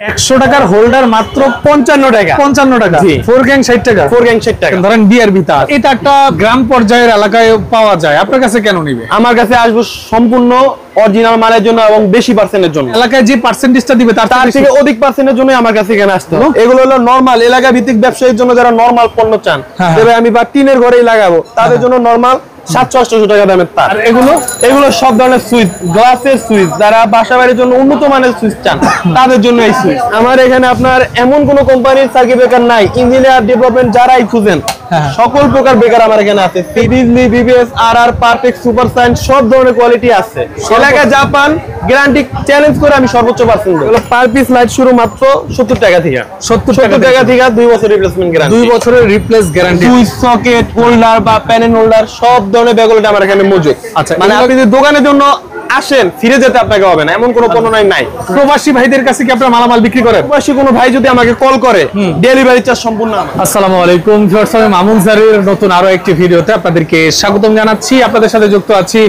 100 টাকার হোল্ডার মাত্র 55 টাকা 55 টাকা 4 গ্যাং 60 টাকা 4 গ্যাং 60 টাকা ধরেন বিআরবি তার এটা একটা গ্রাম পর্যায়ের এলাকায় পাওয়া যায় আপনার কাছে কেন নিবে আমার কাছে আসবে সম্পূর্ণ অরিজিনাল মালের জন্য এবং বেশি পার্সেন্টের জন্য এলাকায় যে পার্সেন্টেজটা দিবে তার থেকে অধিক পার্সেন্টের জন্য আমার কাছে এখানে আসতে হবে এগুলো হলো নরমাল এলাকা ভিত্তিক ব্যবসায়ীর জন্য যারা নরমাল পণ্য চান তবে আমি বা টিনের ঘরেই লাগাবো তাদের জন্য নরমাল 700-800 টাকা দামের তার আর এগুলো সব ধরনের সুইচ গ্লাসের সুইচ যারা বাসা বাড়ির জন্য উন্নত মানের সুইচ চান তাদের জন্য এই সুইচ আমার এখানে আপনার এমন কোন কোম্পানির সার্কিট ব্রেকার নাই ইঞ্জিনিয়ার ডেভেলপমেন্ট যারাই খুঁজেন সকল প্রকার ব্রেকার আমার এখানে আছে seriously BBS RR perfect super sign সব ধরনের কোয়ালিটি আছে এলাকা জাপান গ্যারান্টি চ্যালেঞ্জ করে আমি সর্বোচ্চ পার্সেন্ট দেব পার পিস লাইট শুরু মাত্র 70 টাকা থেকে 70 টাকা থেকে 2 বছর রিপ্লেসমেন্ট গ্যারান্টি 2 বছরের replace guarantee switch socket holder বা প্যানেল হোল্ডার সব ধরনের ব্যাগগুলো আমার এখানে মজুদ আচ্ছা মানে আপনি যদি দোকানের জন্য আসেন ফিরে যেতে আপনাকে হবে না এমন কোনো পণ্য নাই প্রবাসী ভাইদের কাছে কি আপনারা মালামাল বিক্রি করেন প্রবাসী কোনো ভাই যদি আমাকে কল করে ডেলিভারি চার্জ সম্পূর্ণ আসসালামু আলাইকুম ভিউয়ার্স আমি মামুন জারির নতুন আরো একটি ভিডিওতে আপনাদেরকে স্বাগতম জানাচ্ছি আপনাদের সাথে যুক্ত আছি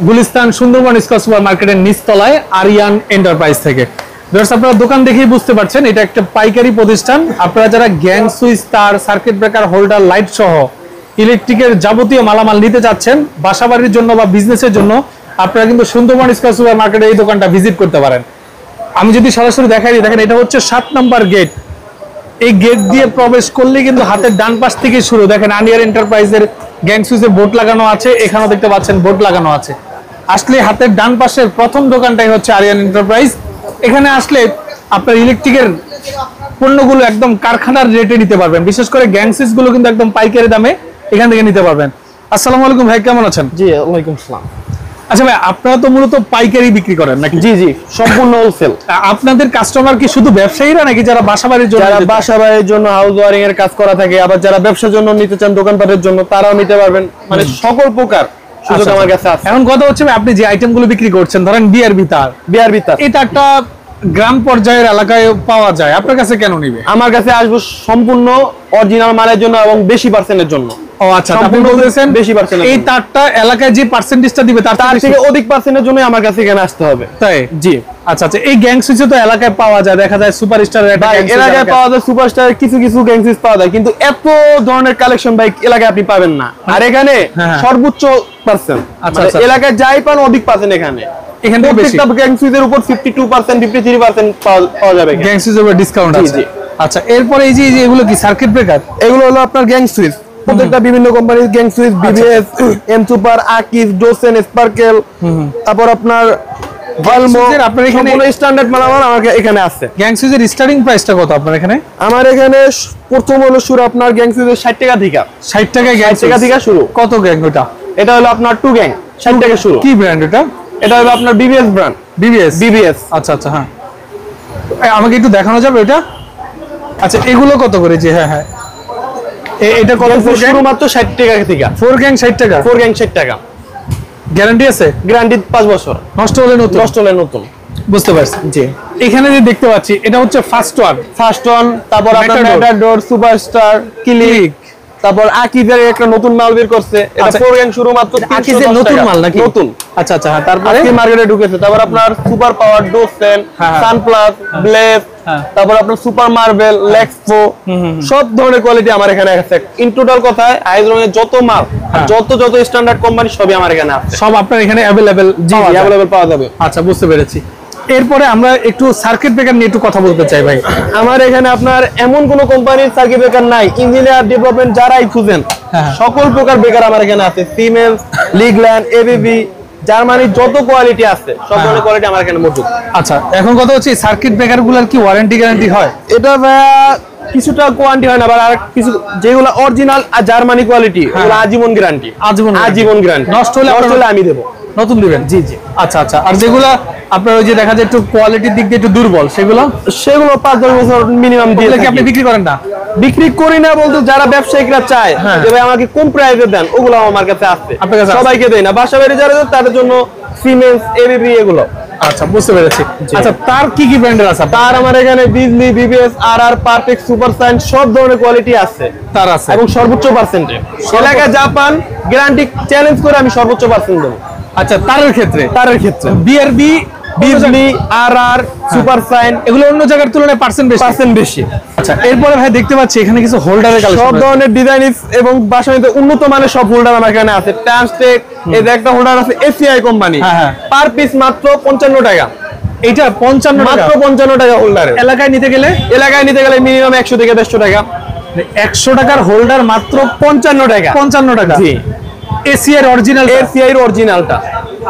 গুলিস্তান সুন্দরবন স্কয়ার সুপার মার্কেটের নিচতলায় আরিয়ান এন্টারপ্রাইজ থেকে ভিউয়ার্স আপনারা দোকান দেখেই বুঝতে পারছেন এটা একটা পাইকারি প্রতিষ্ঠান আপনারা যারা গ্যাং সুইচ তার সার্কিট ব্রেকার হোল্ডার লাইট সহ ইলেকট্রিকের যাবতীয় মালামাল নিতে যাচ্ছেন বাসাবাড়ির জন্য বা বিজনেসের জন্য আপনারা কিন্তু সুন্দরবন স্কয়ার সুপার মার্কেটে এই দোকানটা ভিজিট করতে পারেন আমি যদি সরাসরি দেখাই দিই দেখেন এটা হচ্ছে 7 নম্বর গেট এই গেট দিয়ে প্রবেশ করলে কিন্তু হাতের ডান পাশ থেকে শুরু দেখেন আরিয়ান এন্টারপ্রাইজের গ্যাং সুইচে বোর্ড লাগানো আছে এখানেও দেখতে পাচ্ছেন বোর্ড লাগানো আছে আসলে হাতের ডান পাশের প্রথম দোকানটাই হচ্ছে আরিয়ান এন্টারপ্রাইজ এখানে আসলে আপনার ইলেকট্রিকের পণ্যগুলো একদম কারখানার রেটে নিতে পারবেন বিশেষ করে গ্যাং সুইচ গুলো কিন্তু একদম পাইকারি দামে এখান থেকে নিতে পারবেন আসসালামু আলাইকুম ভাই কেমন আছেন জি ওয়ালাইকুম আসসালাম আচ্ছা ভাই আপনারা তো মূলত পাইকারি বিক্রি করেন নাকি জি জি সম্পূর্ণ হোলসেল আপনাদের কাস্টমার কি শুধু ব্যবসায়ীরা নাকি যারা বাসাবাড়ির জন্য যারা বাসাবাড়ির জন্য হাউস ওয়ারিং এর কাজ করা থাকে আবার যারা ব্যবসার জন্য নিতে চান দোকানপাটের জন্য তারাও নিতে পারবেন মানে সকল প্রকার সুযোগ আমার কাছে আছে এখন কথা হচ্ছে আপনি যে আইটেমগুলো বিক্রি করছেন ধরেন বিআরবি তার এটা একটা গ্রাম পর্যায়ের এলাকায় পাওয়া যায় আপনার কাছে কেন নিবে আমার কাছে আসবে সম্পূর্ণ অরিজিনাল মালের জন্য এবং বেশি পার্সেন্টের জন্য ও আচ্ছা আপনি বলতেছেন বেশি পার্সেন্ট এই তারটা এলাকায় যে পার্সেন্টেজটা দিবে তার থেকে অধিক পার্সেন্টের জন্য আমার কাছে এখানে আসতে হবে তাই জি আচ্ছা আচ্ছা এই গ্যাং সুইচ তো এলাকায় পাওয়া যায় দেখা যায় সুপারস্টার এলাকায় পাওয়া যায় সুপারস্টার কিছু কিছু গ্যাং সুইচ পাওয়া যায় কিন্তু এত ধরনের কালেকশন বাইক এলাকায় আপনি পাবেন না আর এখানে সর্বোচ্চ পার্সেন্ট আচ্ছা এলাকায় যাই পান অধিক পার্সেন্ট এখানে এখানে প্রত্যেকটা গ্যাং সুইচের উপর 52% 53% পাওয়া যাবে গ্যাং সুইচের উপর ডিসকাউন্ট আছে আচ্ছা এরপর এই যে এগুলো কি সার্কিট ব্রেকার এগুলো হলো আপনার গ্যাং সুইচ প্রত্যেকটা বিভিন্ন কোম্পানির গ্যাং সুইচ বিবিএস এম সুপার আকিস ডোসেন স্পার্কেল তারপর আপনার ভালমো আপনার এখানে স্ট্যান্ডার্ড মালামাল আমার এখানে আছে গ্যাং সুইচের স্টার্টিং প্রাইসটা কত আপনার এখানে আমার এখানে প্রথম হলো শুরু আপনার গ্যাং সুইচের 60 টাকা থেকে 60 টাকায় গ্যাং টাকা থেকে শুরু কত গ্যাং ওটা এটা হলো আপনার 2 গ্যাং 60 টাকা শুরু কি ব্র্যান্ড এটা হলো আপনার বিবিএস ব্র্যান্ড বিবিএস আচ্ছা আচ্ছা হ্যাঁ আমাকে একটু দেখানো যাবে এটা আচ্ছা এগুলো কত করে জি হ্যাঁ হ্যাঁ এটা কত শুরু মাত্র 60 টাকা থেকে 4 গ্যাং 60 টাকা 4 গ্যাং 60 টাকা গ্যারান্টি আছে গ্যারান্টি 5 বছর নষ্ট হলে নতুন বুঝতে পারছি জি এখানে যে দেখতে পাচ্ছি এটা হচ্ছে ফার্স্ট ওয়ান তারপর আপনার মেটাডোর সুপারস্টার ক্লিক তারপর আকিজের একটা নতুন মাল বের করছে এটা 4 গ্যাং শুরু মাত্র আকিজের নতুন মাল নাকি নতুন আচ্ছা আচ্ছা হ্যাঁ তারপর কি মার্কেটে ঢুকেছে তারপর আপনার সুপার পাওয়ার ডোসেন সানপ্লাস ব্লেজ তারপর আপনার সুপার মার্বেল লেক্সপো সব ধরনের কোয়ালিটি আমার এখানে আছে ইন টোটাল কথায় আইজরনের যত মাল যত স্ট্যান্ডার্ড কোম্পানি সবই আমার এখানে আছে সব আপনার এখানে अवेलेबल পাওয়া যাবে আচ্ছা বুঝতে পেরেছি এরপরে আমরা একটু সার্কিট ব্রেকার নিয়ে একটু কথা বলতে চাই ভাই আমার এখানে আপনার এমন কোন কোম্পানির সার্কিট ব্রেকার নাই ইঞ্জিনিয়ার ডেভেলপমেন্ট যারাই খুঁজেন সকল প্রকার ব্রেকার আমার এখানে আছে সিমেন্স লিগল্যান্ড এবিবি জার্মানি যত কোয়ালিটি আছে সব ধরনের কোয়ালিটি আমার এখানে মজুদ আচ্ছা এখন কথা হচ্ছে সার্কিট ব্রেকারগুলোর কি ওয়ারেন্টি গ্যারান্টি হয় এটা কিছুটা কোয়ান্টি হয় না আর কিছু যেগুলো অরিজিনাল আর জার্মানি কোয়ালিটি ওগুলো আজীবন গ্যারান্টি গ্যারান্টি নষ্ট হলে আমি দেব নতুন দিবেন জি আচ্ছা আচ্ছা আর যেগুলো আপনার ওই যে দেখা যায় একটু কোয়ালিটির দিক দিয়ে একটু দুর্বল সেগুলো 5-10 বছর মিনিমাম দিয়ে কি আপনি বিক্রি করেন না বিক্রি করি না বলতে যারা ব্যবসায়িকরা চায় যে ভাই আমাকে কোন প্রাইসে দেন ওগুলো আমার কাছে আছে সবাইকে দেই না বাসা বাড়ি যারা তাদের জন্য সিমেন্স এবিবি এগুলো আচ্ছা বুঝতে পেরেছি আচ্ছা তার কি ব্র্যান্ডের আছে তার আমার এখানে বিজলি BBS RR perfect super sign সব ধরনের কোয়ালিটি আছে তার আছে এবং সর্বোচ্চ পার্সেন্টে এলাকা জাপান গ্যারান্টি চ্যালেঞ্জ করে আমি সর্বোচ্চ পার্সেন্ট দেব আচ্ছা তারের ক্ষেত্রে বিআরবি বিজলি আর সুপার সাইন এগুলো অন্য জায়গার তুলনায় পার্সেন্ট বেশি। আচ্ছা, এরপরে ভাই দেখতে পাচ্ছি এখানে কিছু হোল্ডারের কালেকশন, সব ধরনের ডিজাইন এবং বাসাতে উন্নত মানের সব হোল্ডার আমার এখানে আছে। ট্রান্সটেক এই যে একটা হোল্ডার আছে এসিআই কোম্পানি, পার পিস মাত্র 55 টাকা। এটা 55 মাত্র 55 টাকা হোল্ডার। এলাকায় নিতে গেলে মিনিমাম 100 থেকে 150 টাকা। 100 টাকার হোল্ডার মাত্র 55 টাকা। 55 টাকা। জি, এসিআই অরিজিনাল, এসিআই অরিজিনালটা।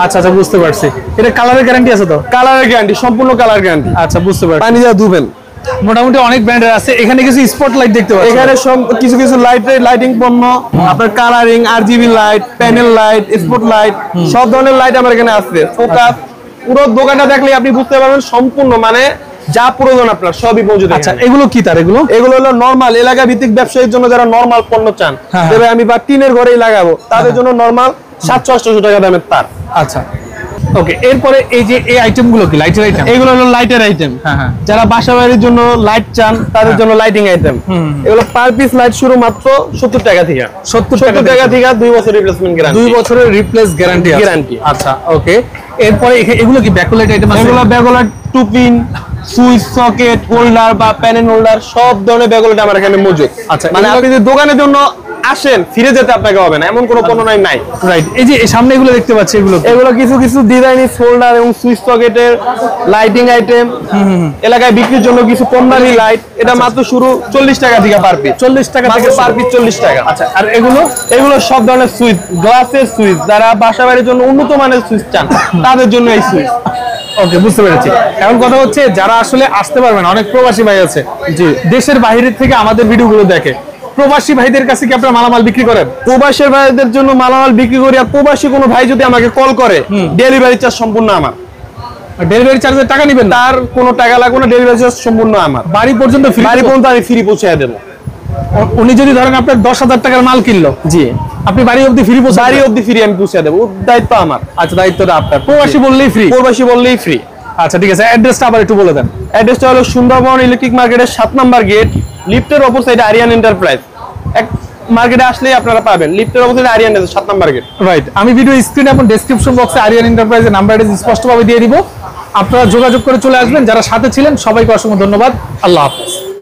আচ্ছা আচ্ছা, বুঝতে পারছি। এটা কালারের গ্যারান্টি আছে তো? কালারের গ্যারান্টি, সম্পূর্ণ কালার গ্যারান্টি। আচ্ছা, বুঝতে পারছি। পানি যা ধুবেন। মোটামুটি অনেক ব্র্যান্ডের আছে। এখানে কিছু স্পটলাইট দেখতে পাচ্ছি, এখানে সব কিছু লাইটিং পণ্য, আপনার colouring, RGB light, panel light, spot light, সব ধরনের লাইট আমার এখানে আছে। ফোকাস, পুরো দোকানটা দেখলে আপনি বুঝতে পারবেন সম্পূর্ণ মানে যা প্রয়োজন আপনার সবই মজুদ। আচ্ছা, এগুলো কি তার? এগুলো হলো নরমাল এলাকা ভিত্তিক ব্যবসায়ীর জন্য, যারা নরমাল পণ্য চান, তবে আমি বা টিনের ঘরেই লাগাবো, তাদের জন্য নরমাল 700-800 টাকা দামের তার। আচ্ছা, ওকে। এরপরে এই যে এই আইটেমগুলো কি লাইটের আইটেম? এগুলো হলো লাইটের আইটেম। যারা বাসা বাড়ির জন্য লাইট চান, তাদের জন্য লাইটিং আইটেম। এগুলো পার পিস লাইট শুরু মাত্র 70 টাকা থেকে। 70 টাকা থেকে 2 বছর রিপ্লেসমেন্ট গ্যারান্টি। 2 বছরের রিপ্লেস গ্যারান্টি। আচ্ছা, ওকে। এরপরে এগুলো কি ব্যাকলাইট আইটেম আছে? এগুলো backlight, two-pin, switch, socket, holder বা প্যানেল হোল্ডার, সব ধরনের ব্যাকলাইট আমার এখানে মজুদ। আচ্ছা, মানে আপনি যদি দোকানের জন্য আসেন, ফিরে যেতে আপনাকে হবে না, এমন কোনো পণ্য নাই। রাইট। এই যে সামনে এগুলো দেখতে পাচ্ছি, এগুলো কিছু ডিজাইনিং হোল্ডার এবং সুইচ সকেটের লাইটিং আইটেম। এলাকায় বিক্রির জন্য কিছু কমদামি লাইট। এটা মাত্র শুরু 40 টাকা থেকে পার পিস। 40 টাকা থেকে পার পিস 40 টাকা। আচ্ছা, আর এগুলো সব ধরনের সুইচ, গ্লাসের সুইচ, যারা বাসা বাড়ির জন্য উন্নত মানের সুইচ চান, তাদের জন্য এই সুইচ। ওকে, বুঝতে পেরেছি। এখন কথা হচ্ছে, যারা আসলে আসতে পারবে না, অনেক প্রবাসী ভাই আছে, জি, দেশের বাইরে থেকে আমাদের ভিডিওগুলো দেখে, প্রবাসী ভাইদের কাছে কি আপনারা মালামাল বিক্রি করেন? প্রবাসী ভাইদের জন্য মালামাল বিক্রি করি। আর প্রবাসী কোনো ভাই যদি আমাকে কল করে, ডেলিভারি চার্জ সম্পূর্ণ আমার। ডেলিভারি চার্জের টাকা নেবেন? তার কোনো টাকা লাগবে না, ডেলিভারি চার্জ সম্পূর্ণ আমার। বাড়ি পর্যন্ত ফ্রি? বাড়ি পর্যন্ত আমি ফ্রি পৌঁছে দেবো। উনি যদি ধরেন আপনার 10,000 টাকার মাল কিনলো, জি, আপনি বাড়ি অবধি ফ্রি পৌঁছে? বাড়ি অবধি ফ্রি আমি পৌঁছে দেবো, দায়িত্ব আমার। আচ্ছা, দায়িত্বটা আপনার। প্রবাসী বললেই ফ্রি? প্রবাসী বললেই ফ্রি। আচ্ছা, ঠিক আছে। অ্যাড্রেসটা আবার একটু বলে দেন। অ্যাড্রেসটা হলো সুন্দরবন ইলেকট্রিক মার্কেটের 7 নম্বর গেট, লিফটের অপর সাইডে আরিয়ান এন্টারপ্রাইজ। এক মার্কেটে আসলেই আপনারা পাবেন, লিফটের অপর সাইডে আরিয়ান 7 নম্বর গেট। রাইট। আমি ভিডিও স্ক্রিনে এবং ডেসক্রিপশন বক্সে আরিয়ান এন্টারপ্রাইজের নাম্বারটা স্পষ্টভাবে দিয়ে দিব। আপনারা যোগাযোগ করে চলে আসবেন। যারা সাথে ছিলেন সবাইকে অসংখ্য ধন্যবাদ। আল্লাহ হাফেজ।